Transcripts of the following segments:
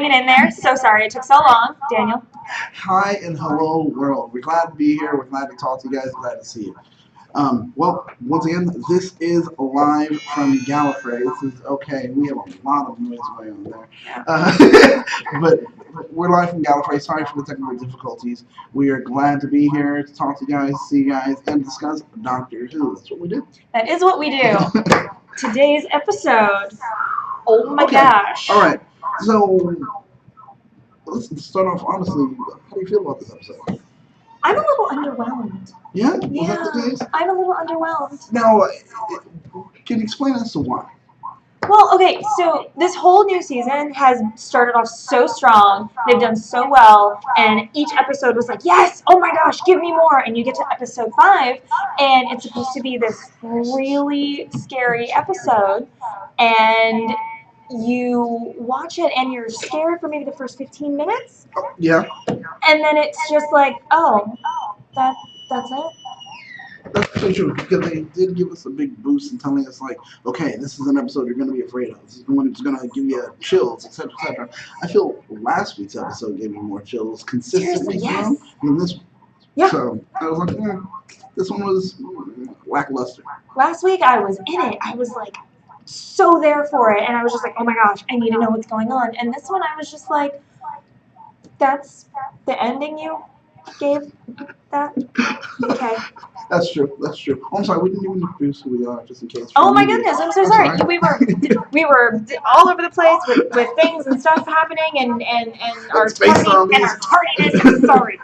hanging in there. So sorry it took so long. Daniel? Hi and hello, world. We're glad to be here. We're glad to talk to you guys. Glad to see you. Well, once again, this is live from Gallifrey. This is okay. We have a lot of noise going on there. But we're live from Gallifrey. Sorry for the technical difficulties. We are glad to be here to talk to you guys, see you guys, and discuss Doctor Who. That's what we do. That is what we do. Today's episode. Oh my gosh. All right. So let's start off honestly. How do you feel about this episode? I'm a little underwhelmed. Yeah? Was that the case? I'm a little underwhelmed. Now, can you explain as to why? Well, okay, so this whole new season has started off so strong. They've done so well, and each episode was like, yes, oh my gosh, give me more. And you get to episode 5, and it's supposed to be this really scary episode, and you watch it, and you're scared for maybe the first 15 minutes. Yeah. And then it's just like, oh, that's it. That's so true, because they did give us a big boost in telling us, like, okay, this is an episode you're going to be afraid of. This is the one that's going to give you chills, etc., etc. I feel last week's episode gave me more chills consistently than this one. Yeah. So I was like, this one was lackluster. Last week I was in it. I was like so there for it, and I was just like, oh my gosh, I need to know what's going on. And this one I was just like, that's the ending you gave that? Okay. That's true. That's true. Oh, I'm sorry. We didn't even introduce who we are, just in case. Oh my goodness! I'm so sorry. We were all over the place with things and stuff happening, and our tardiness. I'm sorry.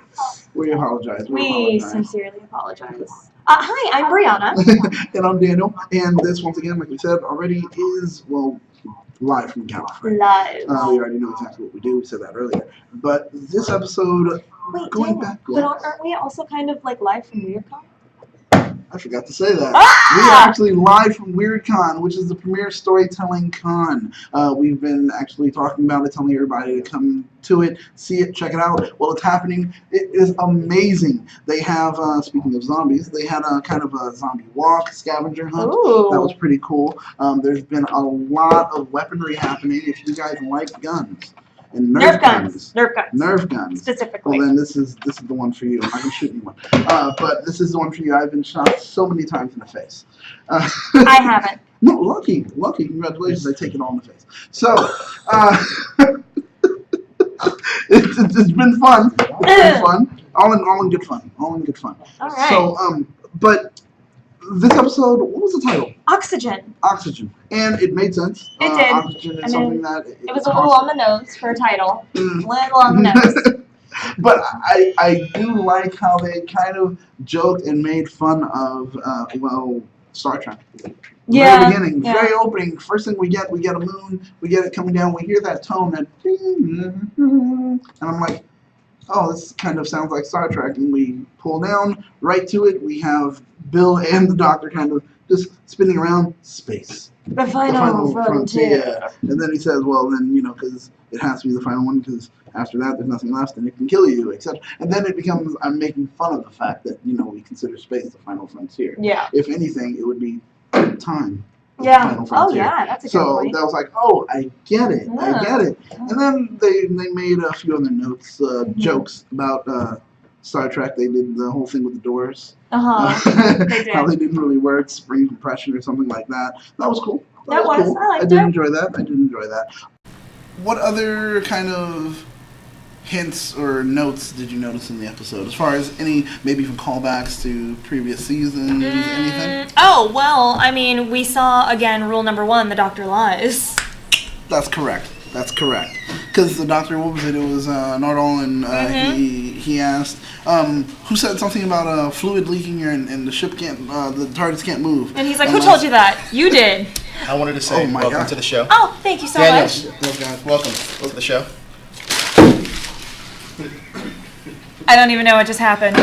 We apologize. We sincerely apologize. Hi, I'm Brianna. And I'm Daniel. And this, once again, like we said already, is live from Gallifrey. Live. We already know exactly what we do. We said that earlier. But this episode, going back. But aren't we also kind of like live from WeirdCon? I forgot to say that. We are actually live from WeirdCon, which is the premier storytelling con. We've been actually talking about it, telling everybody to come to it, see it, check it out. Well, it's happening. It is amazing. They have, speaking of zombies, they had a kind of a zombie walk, scavenger hunt. Ooh. That was pretty cool. There's been a lot of weaponry happening if you guys like guns. And Nerf guns. Specifically. Well, then this is the one for you. I'm not going to shoot anyone. But this is the one for you. I've been shot so many times in the face. I haven't. No, lucky. Congratulations. I take it all in the face. So, it's been fun. All in good fun. All right. So, but this episode, what was the title? Oxygen. And it made sense. It did. Oxygen is something that... It was a little on the nose for a title. Little on the nose. But I do like how they kind of joked and made fun of, Star Trek. Yeah. Very beginning, very opening. First thing we get a moon. We get it coming down. We hear that tone, that ding, and I'm like, oh, this kind of sounds like Star Trek. And we pull down right to it. We have Bill and the Doctor kind of just spinning around space. The final frontier. And then he says, well, then, because it has to be the final one, because after that there's nothing left and it can kill you, etc. And then it becomes, I'm making fun of the fact that, we consider space the final frontier. Yeah. If anything, it would be time. Yeah. Oh, yeah, that's a good point. So that was like, oh, I get it. And then they made a few other notes, jokes about Star Trek. They did the whole thing with the doors. They did. How they didn't really work, spring compression or something like that. That was cool. That was cool. I did enjoy that. What other kind of hints or notes did you notice in the episode? As far as any, maybe even callbacks to previous seasons, anything? Oh, well, I mean, we saw, again, rule number 1, the Doctor lies. That's correct. Because the Doctor, what was it? It was Nardole, and he asked, who said something about fluid leaking here and the ship can't, the TARDIS can't move. And he's like, who told you that? You did. I wanted to say welcome to the show. Oh, thank you so much. Welcome to the show. I don't even know what just happened.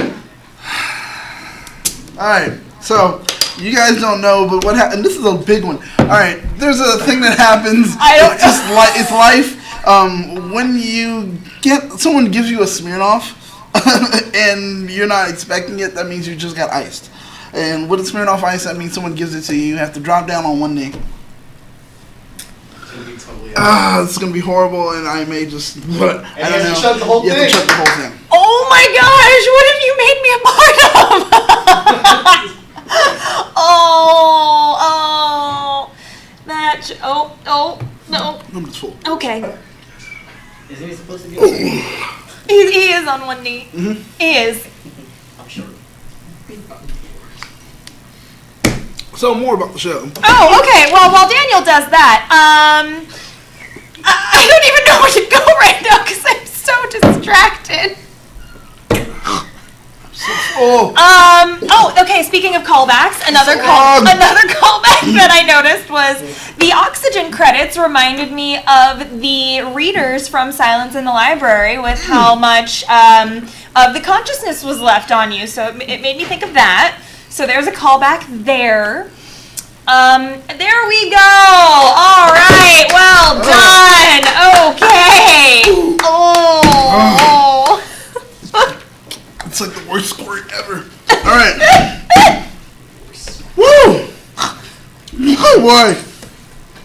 Alright, so you guys don't know, but what happened? This is a big one. Alright, there's a thing that happens. It's life. When someone gives you a Smirnoff and you're not expecting it, that means you just got iced. And with a Smirnoff Ice, that means someone gives it to you. You have to drop down on one knee. This is gonna be horrible, and I may just. But I don't know. Shut the whole you have to thing. shut the whole thing. Oh my gosh! What have you made me a part of? oh, that. Oh, no. I'm just full. Okay. Isn't he supposed to be? He is on one knee. Mm-hmm. He is. I'm sure. So more about the show. Oh, okay. Well, while Daniel does that, I don't even know where to go right now because I'm so distracted. Okay. Speaking of callbacks, another callback that I noticed was the oxygen credits reminded me of the readers from Silence in the Library with how much of the consciousness was left on you. So it made me think of that. So there's a callback there. There we go. All right. Well done. Okay. Oh. It's like the worst score ever. All right. Woo! Oh boy.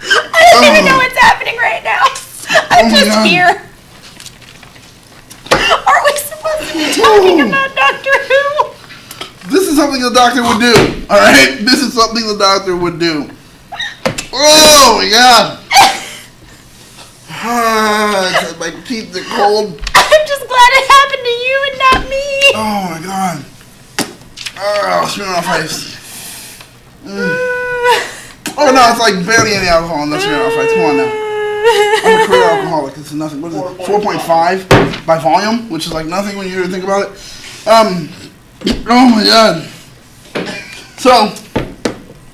I don't even know what's happening right now. I'm my just God. here. Are we supposed to be talking about Doctor Who? This is something the doctor would do. All right. This is something the doctor would do. Oh my God. My teeth are cold. I'm just glad it happened to you and not me. Oh my God. Oh, spit on my face. Oh no, it's like barely any alcohol in this spit on my face. Come on now. I'm a career alcoholic. This is nothing. What is it? 4.5 by volume, which is like nothing when you really think about it. Oh my God. So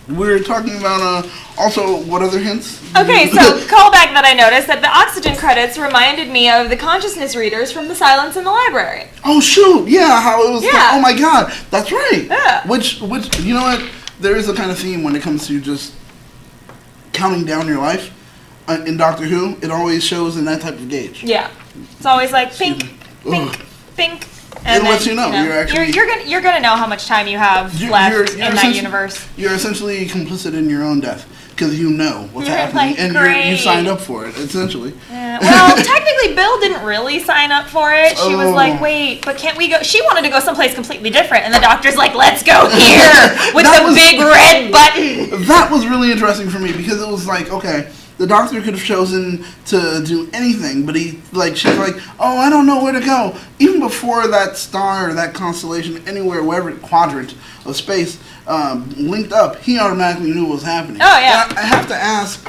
we're talking about also what other hints? Okay, so callback that I noticed that the oxygen credits reminded me of the consciousness readers from the Silence in the Library. Oh shoot! Yeah, how it was. Yeah. Oh my God, that's right. Yeah. Which you know what? There is a kind of theme when it comes to just counting down your life. In Doctor Who, it always shows in that type of gauge. Yeah, it's always like pink, pink, pink. It lets you know you're actually you're gonna know how much time you have left in that universe. You're essentially complicit in your own death because you know what's happening like, and you signed up for it essentially. Well, technically, Bill didn't really sign up for it. She was like, "Wait, but can't we go?" She wanted to go someplace completely different, and the doctor's like, "Let's go here with the big red button." That was really interesting for me because it was like, okay. The doctor could have chosen to do anything, but she's like, oh, I don't know where to go. Even before that star or that constellation, anywhere, wherever quadrant of space linked up, he automatically knew what was happening. Oh, yeah. And I have to ask,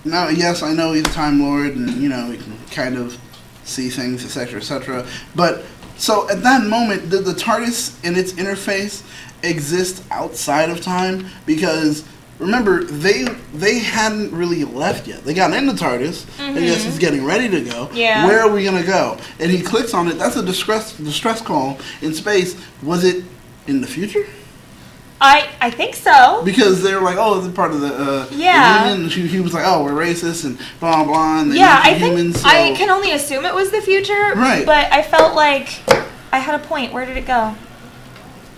now, yes, I know he's a Time Lord, and, he can kind of see things, etc., etc., but, so at that moment, did the TARDIS and its interface exist outside of time? Because remember, they hadn't really left yet. They got in the TARDIS, and yes, he's getting ready to go. Yeah. Where are we going to go? And he clicks on it. That's a distress call in space. Was it in the future? I think so. Because they were like, oh, they're part of the Union. And he was like, oh, we're racist and blah, blah, and I humans, think I can only assume it was the future. Right. But I felt like I had a point. Where did it go?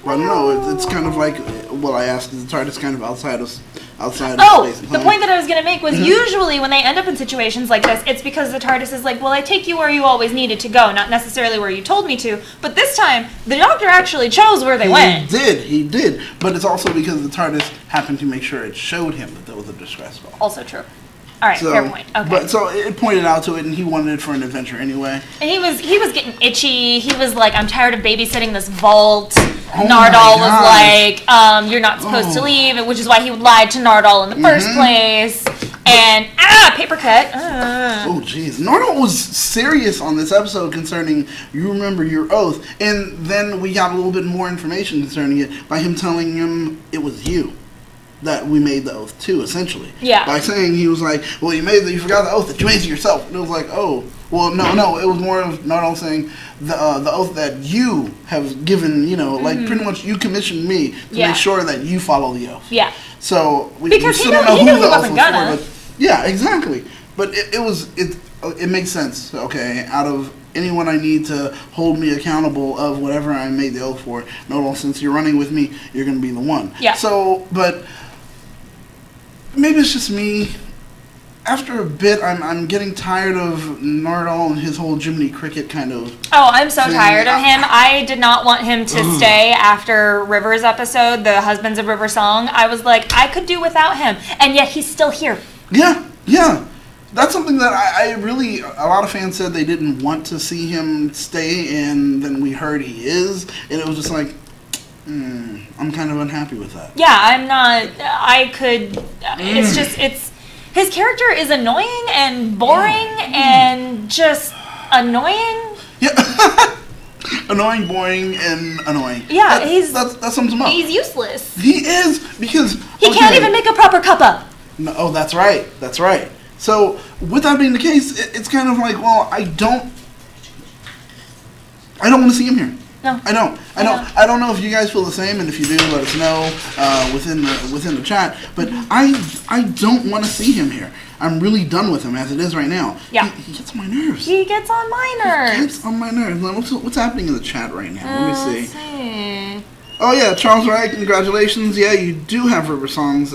Well, no, it's kind of like what I asked. Is the TARDIS kind of outside of space? Oh, And the time? point that I was going to make was usually when they end up in situations like this, it's because the TARDIS is like, well, I take you where you always needed to go, not necessarily where you told me to. But this time, the Doctor actually chose where they went. He did. But it's also because the TARDIS happened to make sure it showed him that there was a distress call. Also true. All right, fair point. Okay. But so it pointed out to it, and he wanted it for an adventure anyway. And he was getting itchy. He was like, I'm tired of babysitting this vault. Oh Nardole was like, you're not supposed to leave, which is why he lied to Nardole in the first place. And paper cut. Oh jeez, Nardole was serious on this episode concerning you remember your oath, and then we got a little bit more information concerning it by him telling him it was you that we made the oath to, essentially. Yeah. By saying he was like, well, you forgot the oath that you made to yourself. And it was like, oh, well, no, it was more of Nardole saying the oath that you have given, like pretty much you commissioned me to make sure that you follow the oath. Yeah. So we Because still he don't know knew who he the oath wasn't was gonna. for, but yeah, exactly. But it makes sense. Okay, out of anyone I need to hold me accountable of whatever I made the oath for, Nardole, since you're running with me, you're going to be the one. Yeah. So, but maybe it's just me. after a bit, I'm getting tired of Nardole and his whole Jiminy Cricket kind of. Oh, I'm so thing. tired of him. I did not want him to stay after River's episode, the Husbands of River song. I was like, I could do without him, and yet he's still here. Yeah. That's something that I really, a lot of fans said they didn't want to see him stay, and then we heard he is, and it was just like, I'm kind of unhappy with that. Yeah, I'm not, it's his character is annoying and boring and just annoying. Yeah. Annoying, boring, and annoying. Yeah, that sums him up. He's useless. He is, because... He can't even make a proper cuppa. No, oh, that's right. So, with that being the case, it's kind of like, well, I don't want to see him here. No. I don't know if you guys feel the same, and if you do, let us know within the chat. But I don't want to see him here. I'm really done with him as it is right now. Yeah. He gets on my nerves. He gets on my nerves. He gets on my nerves. Now, what's happening in the chat right now? Let me see. Let's see. Oh yeah, Charles Wright, congratulations. Yeah, you do have River Songs,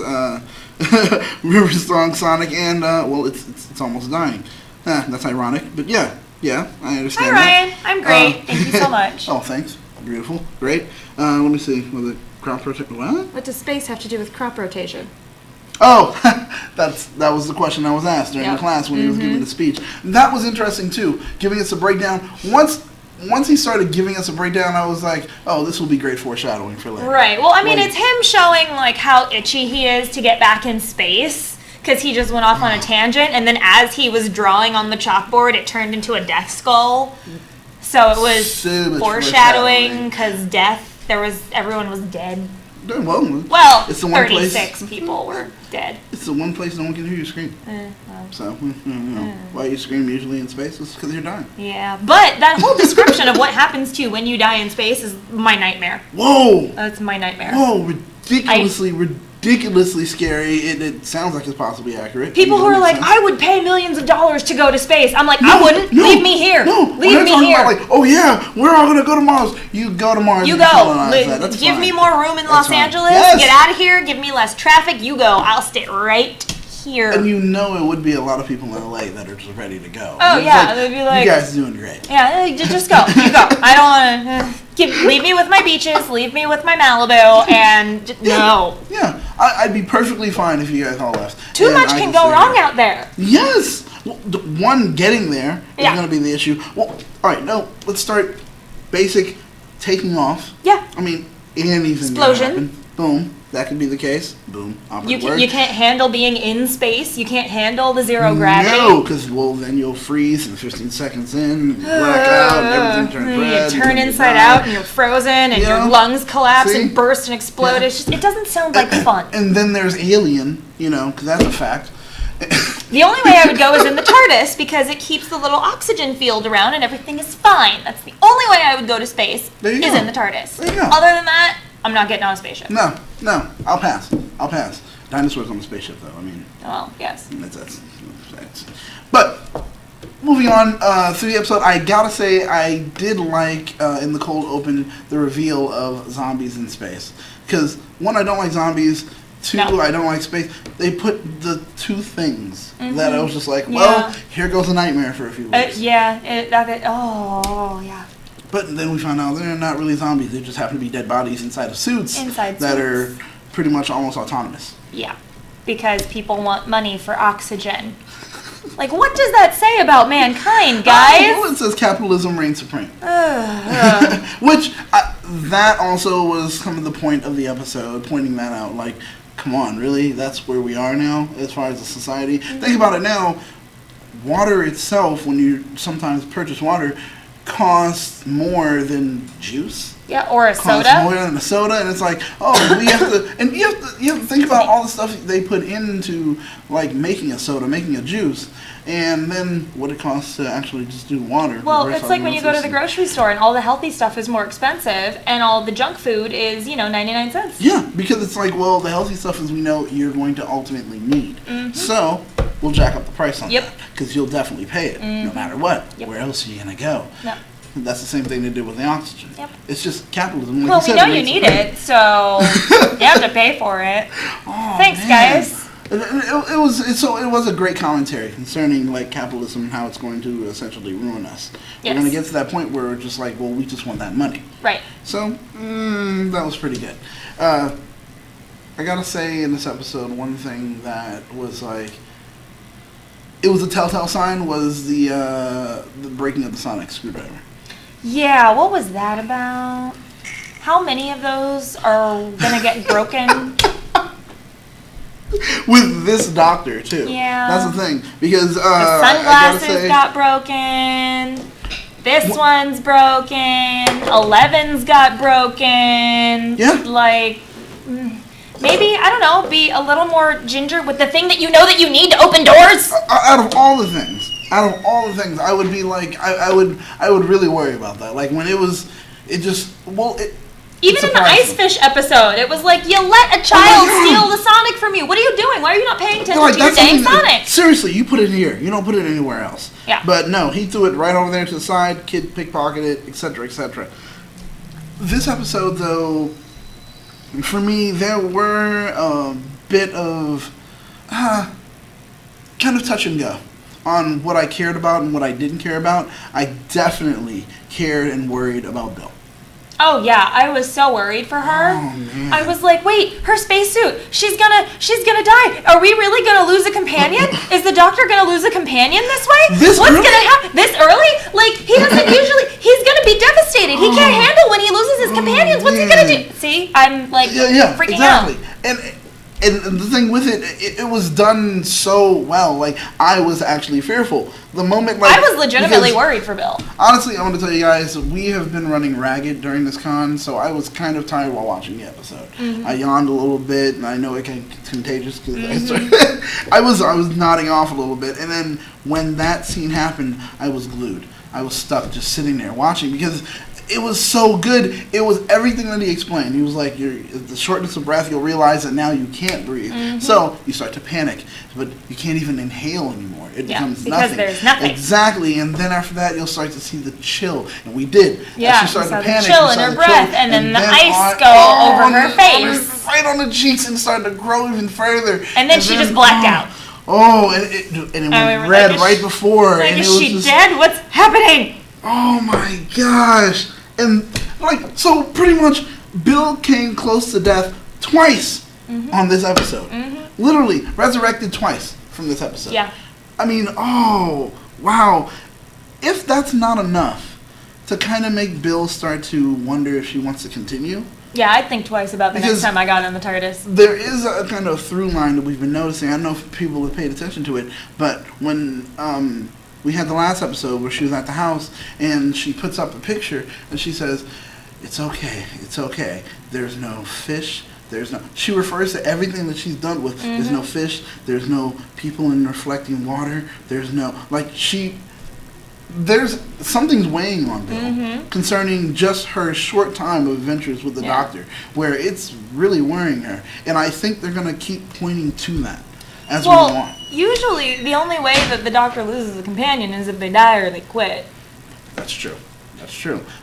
River Song Sonic, and well, it's almost dying. That's ironic, but yeah, I understand. Hi Ryan, I'm great. Thank you so much. Oh, thanks. Beautiful, great. Let me see. Was it crop rotation? What? What does space have to do with crop rotation? Oh, that was the question I was asked during the class when he was giving the speech. That was interesting too, giving us a breakdown. Once he started giving us a breakdown, I was like, oh, this will be great foreshadowing for later. Right. Well, I mean, it's him showing like how itchy he is to get back in space because he just went off on a tangent, and then as he was drawing on the chalkboard, it turned into a death skull. So it was foreshadowing because everyone was dead. Well, it's the one 36 people were dead. It's the one place no one can hear you scream. So, why you scream usually in space is because you're dying. Yeah, but that whole description of what happens to you when you die in space is my nightmare. Whoa! That's my nightmare. Whoa, ridiculously scary. It sounds like it's possibly accurate. People who are like, I would pay millions of dollars to go to space. I'm like, I wouldn't. Leave me here. Leave me here. About like, oh yeah, we're all gonna go to Mars. You go to Mars. You go. Give me more room in Los Angeles. Yes. Get out of here. Give me less traffic. You go. I'll stay right here. And you know it would be a lot of people in LA that are just ready to go. Oh yeah, they'd be like, you guys are doing great. Yeah, just go. You go. I don't want to. Leave me with my beaches. Leave me with my Malibu. And no. Yeah, I'd be perfectly fine if you guys all left. Too much can go wrong out there. Yes. Well, one, getting there is going to be the issue. Well, all right. No, let's start basic taking off. Yeah. I mean, anything. Explosion. Boom. That could be the case. Boom. You can't handle being in space. You can't handle the zero gravity. No, because then you'll freeze and 15 seconds in, you black out, and everything turns red. You turn inside out, and you're frozen, and your lungs collapse and burst and explode. It doesn't sound like fun. And then there's Alien, because that's a fact. The only way I would go is in the TARDIS because it keeps the little oxygen field around and everything is fine. That's the only way I would go to space in the TARDIS. There you go. Other than that, I'm not getting on a spaceship. No, I'll pass. Dinosaurs on the spaceship, though. I mean. Well, yes. That's but moving on through the episode, I gotta say I did like in the cold open the reveal of zombies in space. Because one, I don't like zombies. Two, I don't like space. They put the two things that I was just like, well, here goes a nightmare for a few weeks. But then we found out they're not really zombies. They just happen to be dead bodies inside of suits that are pretty much almost autonomous. Yeah, because people want money for oxygen. Like, what does that say about mankind, guys? Well, it says capitalism reigns supreme. Which, that also was kind of the point of the episode, pointing that out. Like, come on, really? That's where we are now as far as a society? Think about it now. Water itself, when you sometimes purchase water, costs more than juice. Yeah, or a soda. Costs more than a soda, and it's like, oh, we have to, and you have to think about all the stuff they put into like making a soda, making a juice, and then what it costs to actually just do water. Well, it's like when you go to the grocery store and all the healthy stuff is more expensive, and all the junk food is 99 cents. Yeah, because it's like, well, the healthy stuff is we know you're going to ultimately need, so we'll jack up the price on that because you'll definitely pay it no matter what. Where else are you gonna go? Yep. That's the same thing they did with the oxygen. Yep. It's just capitalism. Like well, we know you need it, so you have to pay for it. Oh, thanks, man. guys. It was a great commentary concerning like capitalism and how it's going to essentially ruin us. Yes. We're going to get to that point where we're just like, well, we just want that money. Right. So that was pretty good. I gotta say, in this episode, one thing that was like, it was a telltale sign was the breaking of the sonic screwdriver. Yeah, what was that about? How many of those are gonna get broken? With this doctor too. Yeah. That's the thing, because The sunglasses got broken. This one's broken. 11's got broken. Yeah. Like, maybe, I don't know, be a little more ginger with the thing that you know that you need to open doors. Out of all the things, I would be like, I would really worry about that. Like when even in the Ice Fish episode, it was like, you let a child steal the Sonic from you. What are you doing? Why are you not paying attention to your dang Sonic? Seriously, you put it here. You don't put it anywhere else. Yeah. But no, he threw it right over there to the side, kid pickpocketed it, etc., etc. This episode, though, for me, there were a bit of kind of touch and go on what I cared about and what I didn't care about. I definitely cared and worried about Bill. Oh yeah, I was so worried for her. Oh, man. I was like, wait, her spacesuit, she's gonna die. Are we really gonna lose a companion? Is the doctor gonna lose a companion this way? What's gonna happen this early? Like, he doesn't usually, he's gonna be devastated. He can't handle when he loses his companions. What's he gonna do? See, I'm like freaking exactly. out. And the thing with it was done so well. Like, I was actually fearful. The moment, like... I was legitimately worried for Bill. Honestly, I want to tell you guys, we have been running ragged during this con, so I was kind of tired while watching the episode. Mm-hmm. I yawned a little bit, and I know it can get contagious because I was nodding off a little bit. And then when that scene happened, I was glued. I was stuck just sitting there watching because... it was so good. It was everything that he explained. He was like, the shortness of breath, you'll realize that now you can't breathe. Mm-hmm. So you start to panic, but you can't even inhale anymore. It becomes because nothing. There's nothing. Exactly. And then after that, you'll start to see the chill. And we did. Yeah, she started to panic. The chill in her breath, and then the ice go over her face. Right on the cheeks and started to grow even further. And then she just blacked out. Oh, and it went red right before. Like, and is she dead? What's happening? Oh my gosh. And, like, so pretty much Bill came close to death twice on this episode. Mm-hmm. Literally, resurrected twice from this episode. Yeah. I mean, oh, wow. If that's not enough to kind of make Bill start to wonder if she wants to continue. Yeah, I'd think twice about the next time I got on the TARDIS. There is a kind of through line that we've been noticing. I don't know if people have paid attention to it, but when... we had the last episode where she was at the house and she puts up a picture and she says, it's okay. There's no fish. She refers to everything that she's done with. There's no fish. There's no people in reflecting water. There's something's weighing on Bill concerning just her short time of adventures with the doctor, where it's really worrying her. And I think they're going to keep pointing to that as we go on. Usually, the only way that the doctor loses a companion is if they die or they quit. That's true.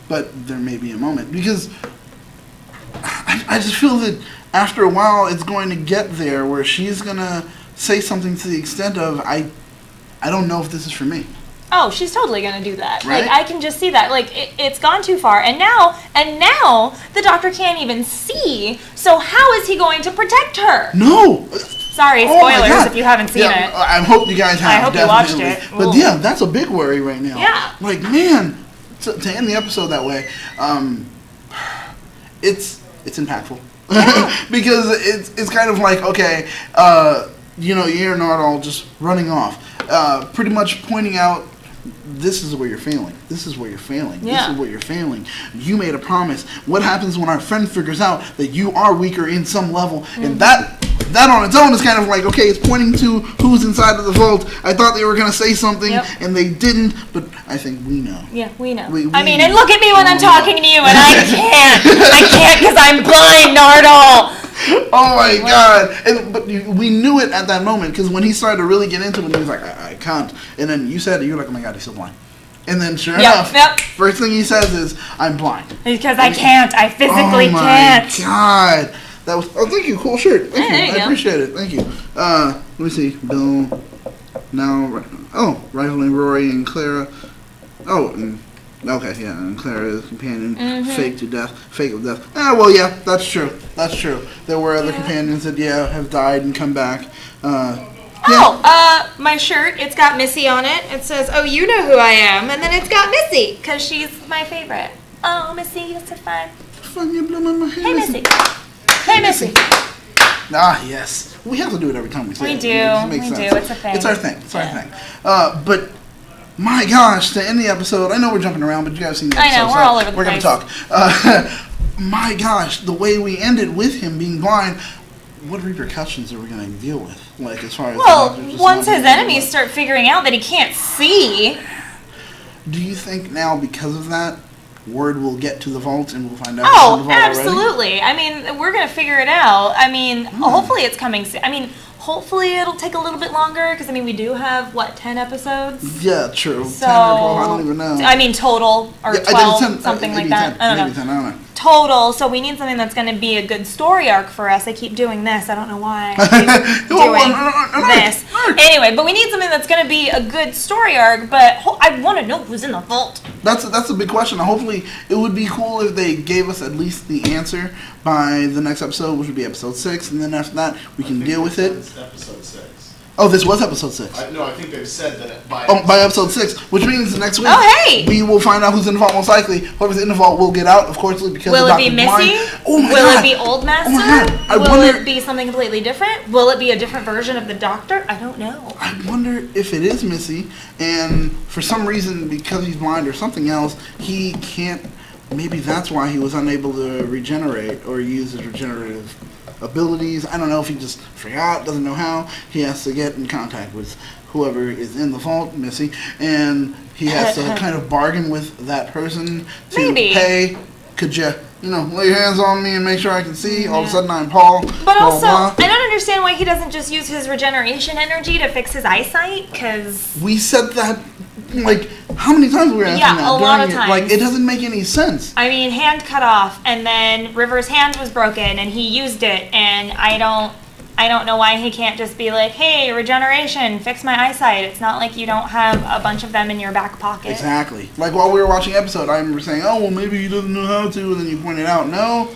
But there may be a moment. Because I just feel that after a while, it's going to get there where she's going to say something to the extent of, I don't know if this is for me. Oh, she's totally going to do that. Right? Like, I can just see that. Like, it's gone too far. And now the doctor can't even see. So how is he going to protect her? No! Sorry, spoilers if you haven't seen it. I hope you guys have. I hope you watched it. But yeah, that's a big worry right now. Yeah. Like, man, to end the episode that way, it's impactful. Yeah. Because it's kind of like, okay, you're not all just running off. Pretty much pointing out, this is where you're failing. This is where you're failing. Yeah. This is where you're failing. You made a promise. What happens when our friend figures out that you are weaker in some level? And that on its own is kind of like, okay, it's pointing to who's inside of the vault. I thought they were going to say something, and they didn't, but I think we know. Yeah, we know. And look at me when I'm talking to you, and I can't because I'm blind, Nardole. Oh my God! But we knew it at that moment because when he started to really get into it, he was like, I can't. And then you said it, you're like, oh my God, he's so blind. And then sure enough, first thing he says is, I'm blind. Because I can't. I physically can't. Oh my God. That was. Oh, thank you. Cool shirt. Thank There you. you I go. appreciate it. Thank you. Let me see. Bill. Now. Oh, rivaling Rory and Clara. Oh. Okay, yeah, and Clara's companion, fake of death. Well, yeah, that's true. That's true. There were other companions that, have died and come back. My shirt, it's got Missy on it. It says, "Oh, you know who I am," and then it's got Missy, because she's my favorite. Oh, Missy, you're so fun. Fun, you blow my hair, Hey, Missy. Hey, Missy. Ah, yes. We have to do it every time we say We it. do. It just makes We sense. do. It's a thing. It's our thing. It's our thing. But... my gosh, to end the episode, I know we're jumping around, but you guys seen the episode. I know, we're all over the place. We're going to talk. My gosh, the way we ended with him being blind, what repercussions are we going to deal with? Like, as far as... Well, once his enemies start figuring out that he can't see... Do you think now, because of that, word will get to the vault and we'll find out what's in the vault absolutely. already? I mean, we're going to figure it out. I mean, hopefully it's coming soon. I mean... hopefully it'll take a little bit longer, because, I mean, we do have, 10 episodes? Yeah, true. So, 10 or 12, I don't even know. I mean, total, or 12, something like that. 10, I don't maybe know. 10, I don't know. Total, so we need something that's going to be a good story arc for us. I keep doing this. I don't know why I keep doing this. Anyway, but we need something that's going to be a good story arc, but I want to know who's in the vault. That's a big question. Hopefully, it would be cool if they gave us at least the answer by the next episode, which would be episode 6, and then after that, we can deal with it. It's episode 6. Oh, this was episode 6. I think they've said that by... By episode 6, which means next week, hey! we will find out who's in the vault most likely. Whoever's in the vault will get out, of course, because Will of it be Dr. Missy? Blind. Oh my Will God. it be Old Master? Oh my God. I Will wonder... it be something completely different? Will it be a different version of the Doctor? I don't know. I wonder if it is Missy, and for some reason, because he's blind or something else, he can't... Maybe that's why he was unable to regenerate or use his regenerative abilities. I don't know if he just forgot, doesn't know how. He has to get in contact with whoever is in the vault, Missy, and he has to kind of bargain with that person to, hey, could you, lay your hands on me and make sure I can see? All of a sudden I'm Paul. But also, I don't understand why he doesn't just use his regeneration energy to fix his eyesight, because... We said that, how many times were we asking that? Yeah, a lot of times. It doesn't make any sense. I mean, hand cut off, and then River's hand was broken, and he used it, and I don't know why he can't just be like, hey, regeneration, fix my eyesight. It's not like you don't have a bunch of them in your back pocket. Exactly. Like while we were watching the episode, I remember saying, oh, well, maybe he doesn't know how to, and then you pointed out, no.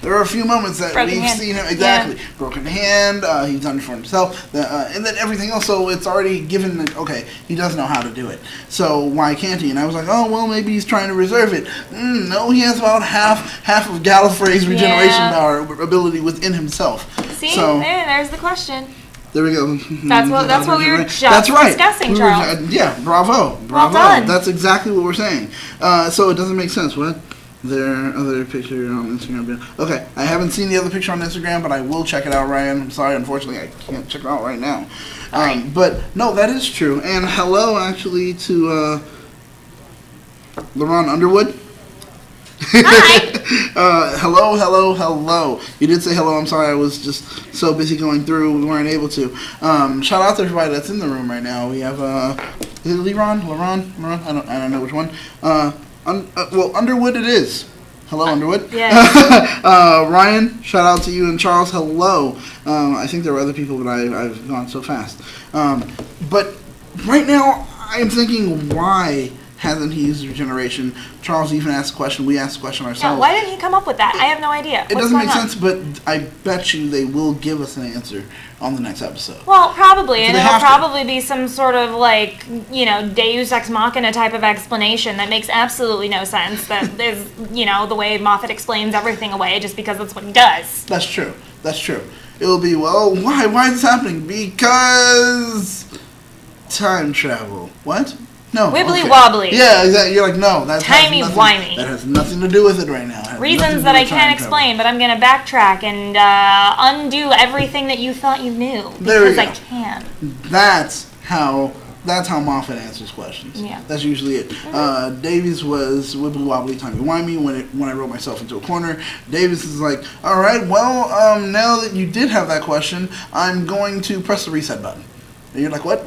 There are a few moments that we've seen him, exactly. Yeah. Broken hand, he's done it for himself, and then everything else, so it's already given that, okay, he does know how to do it. So why can't he? And I was like, oh, well, maybe he's trying to reserve it. No, he has about half of Gallifrey's regeneration power ability within himself. See, there's the question. There we go. That's what we were just discussing, Charles. Yeah, bravo. Well done. That's exactly what we're saying. So it doesn't make sense. What? Their other picture on Instagram. Okay, I haven't seen the other picture on Instagram, but I will check it out, Ryan. I'm sorry, unfortunately, I can't check it out right now. But no, that is true. And hello, actually, to LaRon Underwood. Hi. Hello. You did say hello. I'm sorry, I was just so busy going through, we weren't able to. Shout out to everybody that's in the room right now. We have is it LaRon? I don't know which one. Well, Underwood it is. Hello, Underwood. Yes. Ryan, shout out to you, and Charles, hello. I think there were other people, but I've gone so fast. But right now, I'm thinking, why hasn't he used regeneration? Charles even asked a question. We asked the question ourselves. Yeah, why didn't he come up with that? I have no idea. It doesn't make sense, but I bet you they will give us an answer on the next episode. Well, probably, and it'll probably to be some sort of Deus Ex Machina type of explanation that makes absolutely no sense. That is, the way Moffat explains everything away just because that's what he does. That's true. It'll be, well, why? Why is this happening? Because time travel. What? No. Wibbly wobbly. Yeah, exactly. You're like, no. Timey-wimey. That has nothing to do with it right now. Reasons that I can't explain, but I'm going to backtrack and undo everything that you thought you knew. Because I can. That's how Moffat answers questions. Yeah. That's usually it. Mm-hmm. Davies was wibbly wobbly, timey-wimey when I wrote myself into a corner. Davies is like, all right, well, now that you did have that question, I'm going to press the reset button. And you're like, what,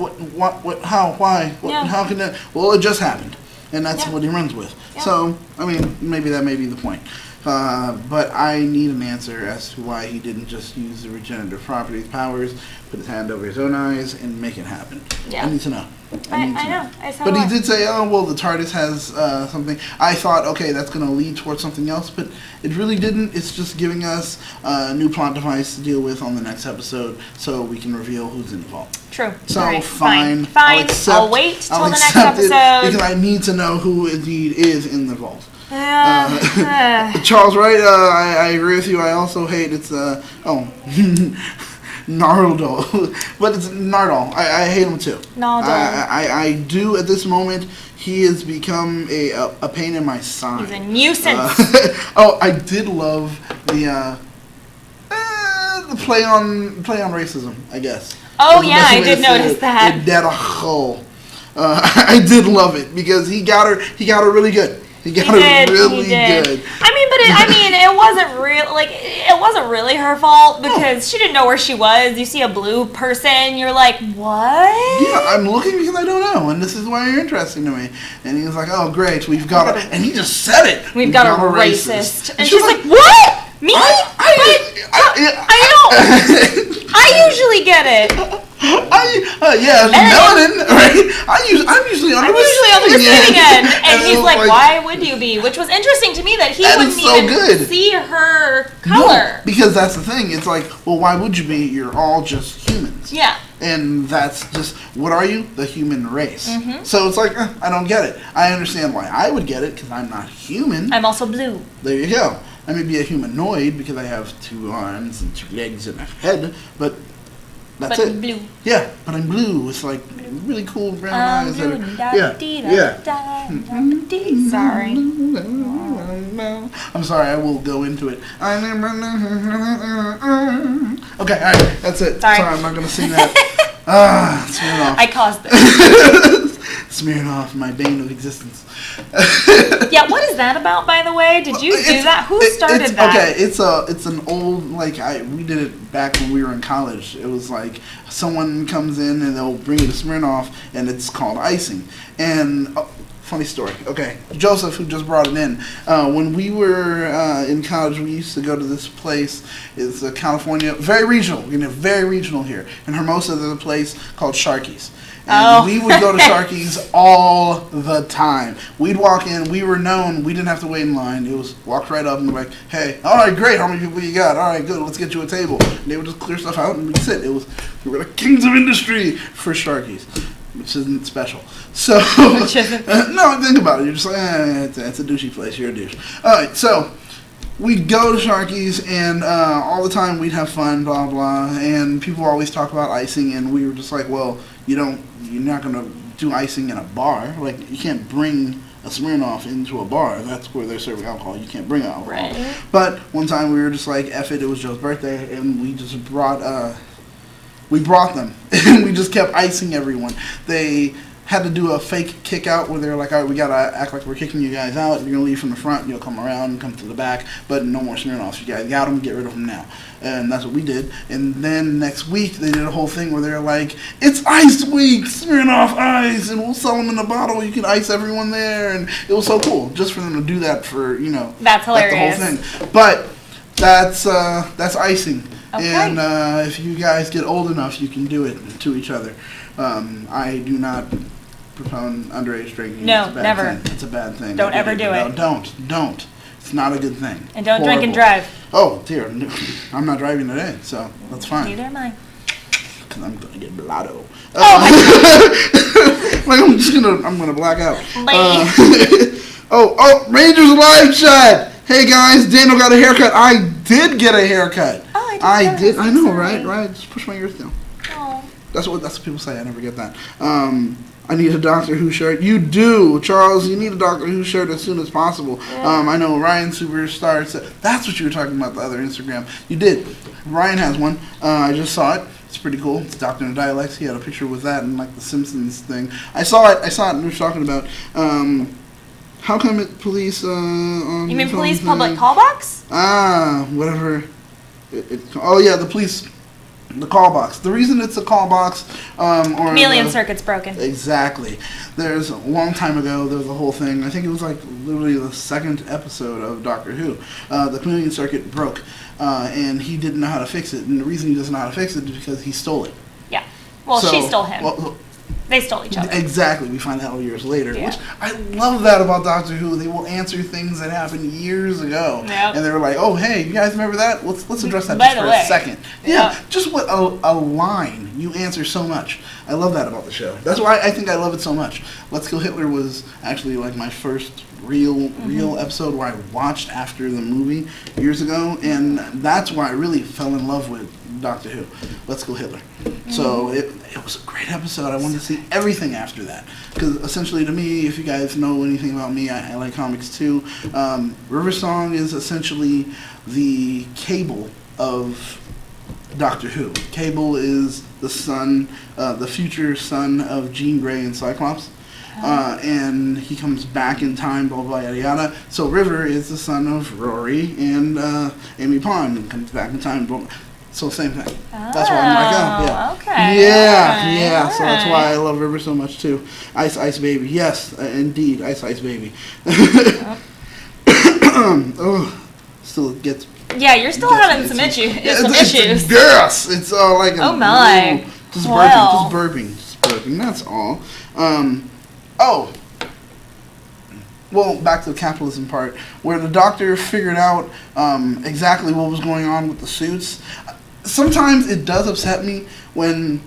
how, why, how can that? Well, it just happened. And that's what he runs with. Yeah. So, I mean, maybe that may be the point. But I need an answer as to why he didn't just use the regenerative properties powers, put his hand over his own eyes, and make it happen. Yeah. I need to know. I know. I saw But he that. did say, oh, well, the TARDIS has something. I thought, okay, that's going to lead towards something else, but it really didn't. It's just giving us a new plot device to deal with on the next episode so we can reveal who's involved. True. So, All right, fine. Fine. I'll wait till the next episode. Because I need to know who indeed is in the vault. Yeah. Charles, right? I agree with you. I also hate it's, Nardole. But it's Nardole. I hate him too. Nardole. I do at this moment. He has become a pain in my side. He's a nuisance. I did love the play on racism, I guess. Oh, That's the yeah, best I way did to say notice it. that. Idaho. I did love it because he got her really good. He got her really good. I mean, it wasn't real. Like, it wasn't really her fault because she didn't know where she was. You see a blue person, you're like, what? Yeah, I'm looking because I don't know, and this is why you're interesting to me. And he was like, "Oh, great, we've got a," and he just said it. We've got a racist. And she she's was like, what? Me? I know. I usually get it. Melanin, right? I'm usually on the receiving end. And he's it was like, why would you be? Which was interesting to me that he That wouldn't is so even good. see her color. No, because that's the thing. It's like, well, why would you be? You're all just humans. Yeah. And that's just, what are you? The human race. Mm-hmm. So it's like, I don't get it. I understand why I would get it, because I'm not human. I'm also blue. There you go. I may be a humanoid because I have 2 arms and 2 legs and a head, but that's it. Blue. Yeah, but I'm blue. It's like really cool brown eyes. Sorry. I'm sorry, I will go into it. Okay, alright, that's it. Sorry. I'm not gonna sing that. Smirnoff. I caused this. Smirnoff, my bane of existence. Yeah, what is that about, by the way? Did you do that? Who started that? Okay, it's an old, we did it back when we were in college. It was like someone comes in and they'll bring you to Smirnoff, and it's called icing. And funny story. Okay, Joseph, who just brought it in, when we were in college, we used to go to this place. It's California, very regional. Very regional here. In Hermosa, there's a place called Sharky's. And we would go to Sharky's all the time. We'd walk in. We were known. We didn't have to wait in line. It was walked right up and like, hey, all right, great. How many people you got? All right, good. Let's get you a table. And they would just clear stuff out and we'd sit. We were the kings of industry for Sharky's, which isn't special. So no, think about it. You're just like, it's a douchey place. You're a douche. All right, so we'd go to Sharky's, and all the time we'd have fun, blah, blah, and people always talk about icing, and we were just like, well, you're not going to do icing in a bar. Like, you can't bring a Smirnoff into a bar. That's where they're serving alcohol. You can't bring alcohol. Right. But one time we were just like, F it, it was Joe's birthday, and we just brought them, and we just kept icing everyone. They had to do a fake kick out where they're like, all right, we gotta act like we're kicking you guys out. You're gonna leave from the front, you'll come around and come to the back, but no more Smirnoffs. You guys got them, get rid of them now. And that's what we did. And then next week they did a whole thing where they're like, it's Ice Week, Smirnoff Ice, and we'll sell them in a bottle. You can ice everyone there, and it was so cool just for them to do that for That's hilarious. Like the whole thing. But that's icing. Okay. And if you guys get old enough, you can do it to each other. I do not propound underage drinking. No, it's a bad never. Thing. It's a bad thing. Don't ever do it. No, don't. It's not a good thing. And don't drink and drive. Oh dear, no. I'm not driving today, so that's fine. Neither am I. Because I'm gonna get blotto. Oh like I'm gonna black out. Oh Rangers live chat. Hey guys, Daniel got a haircut. I did get a haircut. Oh, I did. I know, right? Just push my ears down. Oh. That's what people say. I never get that. I need a Doctor Who shirt. You do, Charles. You need a Doctor Who shirt as soon as possible. Yeah. I know Ryan Superstar said that's what you were talking about the other Instagram. You did. Ryan has one. I just saw it. It's pretty cool. It's Doctor in Dialects. He had a picture with that and like the Simpsons thing. I saw it. And we were talking about how come it police. You mean police public callbacks? Whatever. Oh yeah, the police The call box. The reason it's a call box, or Chameleon circuit's broken. Exactly. There's a long time ago, there was a whole thing. I think it was like literally the second episode of Doctor Who. The chameleon circuit broke, and he didn't know how to fix it. And the reason he doesn't know how to fix it is because he stole it. Yeah. Well, So- she stole him. well, They stole each other. Exactly. We find that out years later. Yeah. Which I love that about Doctor Who. They will answer things that happened years ago. Yep. And they were like, oh, hey, you guys remember that? Let's address that By just the for way. a second. Yeah. Yeah. Just what a line. You answer so much. I love that about the show. That's why I think I love it so much. Let's Kill Hitler was actually like my first real episode where I watched after the movie years ago. And that's where I really fell in love with Doctor Who. Let's Go Hitler. So it was a great episode. I wanted to see everything after that. Because essentially to me, if you guys know anything about me, I like comics too. River Song is essentially the Cable of Doctor Who. Cable is the son, the future son of Jean Grey and Cyclops. And he comes back in time, blah, blah, yada, yada. So River is the son of Rory and Amy Pond and comes back in time, blah, blah. So same thing. That's why I'm like, oh, yeah. Okay. Yeah, Alright, yeah. So that's why I alright. love River so much too. Ice Ice Baby. Yes, indeed. Ice Ice Baby. Oh, still gets... Yeah, you're still having some issues. It's yes! It's like a... Oh my. Just Well. Just burping. That's all. Well, back to the capitalism part, where the doctor figured out exactly what was going on with the suits. Sometimes it does upset me when